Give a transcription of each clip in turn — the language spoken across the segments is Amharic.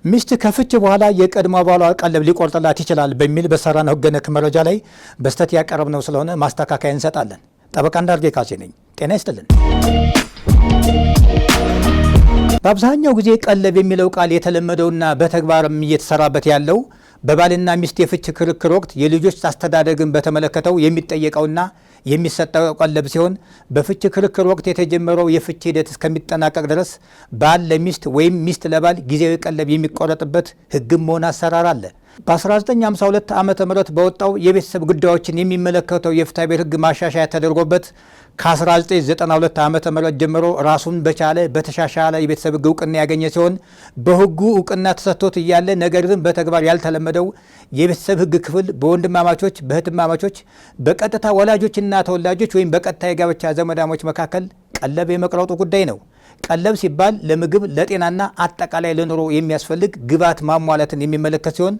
ሚስት ከፍች በኋላ የቀድሞ ባሏ ቀለብ ሊቆርጥላት ይችላል በሚል በሰራነው ሕገ ነክ መረጃ ላይ በስተት ያቀረብነው ስለሆነ ማስተካከያ እንሰጣለን። ጠበቃ እንዳርጌ ካሴ ነኝ። ጤና ይስጥልን። በአብዛኛው ጊዜ ቀለብ የሚለው ቃል የተለመደውና በተግባርም እየተሰራበት ያለው በባልና ሚስት የፍች ክርክር ወቅት የልጆች አስተዳደግን በተመለከተው የሚጠየቀውና የሚሰጠው ቀለብ ሲሆን በፍች ክርክር ወቅት የተጀመረው የፍች ሂደት እስከሚጠናቀቅ ድረስ ባል ለሚስት ወይም ሚስት ለባል ጊዜያዊ ቀለብ የሚቆረጥበት ሕግም ሆነ አሰራር አለ። በ1952 ዓ.ም በወጣው የቤተሰብ ጉዳዮችን የሚመለከተው የፍትሐብሔር ሕግ ማሻሻያ ተደርጎበት ከ1992 ዓ.ም ጀምሮ ራሱን በቻለ በተሻሻለ የቤተሰብ ሕግ እውቅና ያገኘ ሲሆን በሕጉ እውቅና ተሰጥቶት እያለ ነገር ግን በተግባር ያልተለመደው የቤተሰብ ሕግ ክፍል በወንድማማቾች፣ በእህትማማቾች፣ በቀጥታ ወላጆችና ተወላጆች ወይም በቀጥታ የጋብቻ ዘመዳሞች መካከል ቀለብ የመቅረጡ ጉዳይ ነው። ቀለብ ሲባል ለምግብ ለጤናና አጠቃላይ ለኑሮ የሚያስፈልግ ግብዓት ማሟላትን የሚመለከት ሲሆን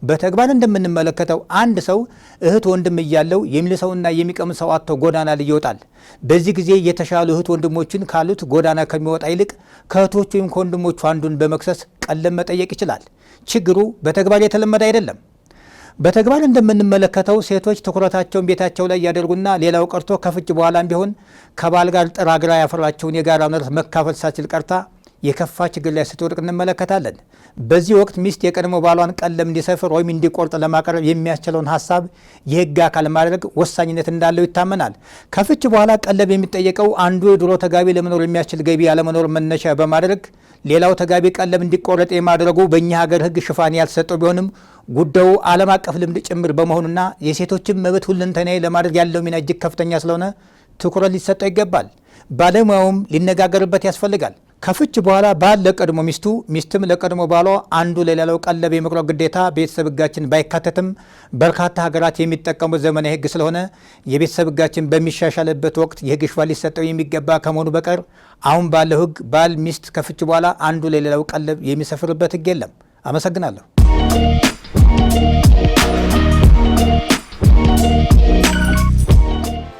በተግባር እንደምንመለከተው አንድ ሰው እህት ወንድም እያለው የሚልሰውና የሚቀምሰው አጥቶ ጎዳና ላይ ይወጣል። በዚህ ጊዜ የተሻሉ እህት ወንድሞችን ካሉት ጎዳና ከሚወጣ ይልቅ ከእህቶቹ ወይም ከወንድሞቹ አንዱን በመክሰስ ቀለብ መጠየቅ ይችላል። ችግሩ በተግባር የተለመደ አይደለም። በተግባር እንደምንመለከተው ሴቶች ትኩረታቸውን ቤታቸው ላይ ያደርጉና ሌላው ቀርቶ ከፍች በኋላም ቢሆን ከባል ጋር ጥራግራ ያፈራቸውን የጋራ ንብረት መካፈል ሳትችል ቀርታ የከፋ ችግር ላይ ስትወድቅ እንመለከታለን። በዚህ ወቅት ሚስት የቀድሞ ባሏን ቀለብ እንዲሰፍር ወይም እንዲቆርጥ ለማቅረብ የሚያስችለውን ሀሳብ የሕግ አካል ማድረግ ወሳኝነት እንዳለው ይታመናል። ከፍች በኋላ ቀለብ የሚጠየቀው አንዱ የድሮ ተጋቢ ለመኖር የሚያስችል ገቢ ያለመኖር መነሻ በማድረግ ሌላው ተጋቢ ቀለብ እንዲቆረጥ የማድረጉ በእኛ ሀገር ሕግ ሽፋን ያልተሰጠው ቢሆንም ጉዳዩ ዓለም አቀፍ ልምድ ጭምር በመሆኑና የሴቶችን መብት ሁለንተናዊ ለማድረግ ያለው ሚና እጅግ ከፍተኛ ስለሆነ ትኩረት ሊሰጠው ይገባል። ባለሙያውም ሊነጋገርበት ያስፈልጋል። ከፍች በኋላ ባል ለቀድሞ ሚስቱ፣ ሚስትም ለቀድሞ ባሏ አንዱ ለሌላው ቀለብ የመቁረጥ ግዴታ ቤተሰብ ሕጋችን ባይካተትም በርካታ ሀገራት የሚጠቀሙት ዘመናዊ ሕግ ስለሆነ የቤተሰብ ሕጋችን በሚሻሻልበት ወቅት የሕግ ሽፋን ሊሰጠው የሚገባ ከመሆኑ በቀር አሁን ባለው ሕግ ባል ሚስት ከፍች በኋላ አንዱ ለሌላው ቀለብ የሚሰፍርበት ሕግ የለም። አመሰግናለሁ።